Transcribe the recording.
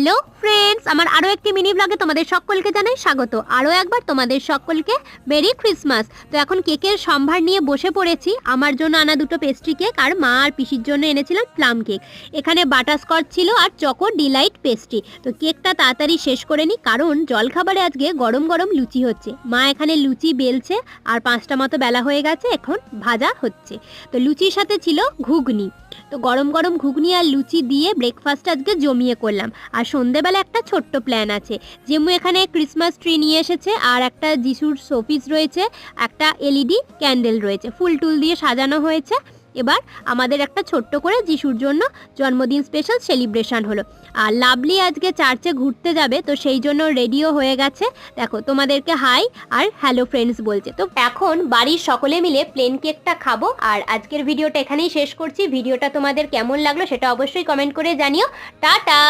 Hello friends, আমার আরও একটি মিনি ব্লগে তোমাদের সকলকে জানাই স্বাগত। আরও একবার তোমাদের সকলকে মেরি ক্রিসমাস। তো এখন কেকের সম্ভার নিয়ে বসে পড়েছি। আমার জন্য আনা দুটো পেস্ট্রি কেক, আর মা আর পিসির জন্য এনেছিলাম প্লাম কেক। এখানে বাটারস্কচ ছিল আর চকো ডিলাইট পেস্ট্রি। তো কেকটা তাড়াতাড়ি শেষ করে নিই, কারণ জলখাবারে আজকে গরম গরম লুচি হচ্ছে। মা এখানে লুচি বেলছে, আর 5টা মতো বেলা হয়ে গেছে, এখন ভাজা হচ্ছে। তো লুচির সাথে ছিল ঘুগনি। তো গরম গরম ঘুগনি আর লুচি দিয়ে ব্রেকফাস্ট আজকে জমিয়ে করলাম। আর সন্ধেবেলা একটা ছোট্ট প্ল্যান আছে। জেমু এখানে ক্রিসমাস ট্রি নিয়ে এসেছে, আর একটা যিশুর শোপিস রয়েছে, একটা এলইডি ক্যান্ডেল রয়েছে, ফুল টুল দিয়ে সাজানো হয়েছে। এবার আমাদের একটা ছোট্ট করে যিশুর জন্য জন্মদিন স্পেশাল সেলিব্রেশন হলো। আর লাভলি আজকে চার্চে ঘুরতে যাবে, তো সেই জন্য রেডিও হয়ে গেছে। দেখো তোমাদেরকে হাই আর হ্যালো ফ্রেন্ডস বলছে। তো এখন বাড়ির সকলে মিলে প্লেন কেকটা খাবো। আর আজকের ভিডিওটা এখানেই শেষ করছি। ভিডিওটা তোমাদের কেমন লাগলো সেটা অবশ্যই কমেন্ট করে জানিও। টাটা।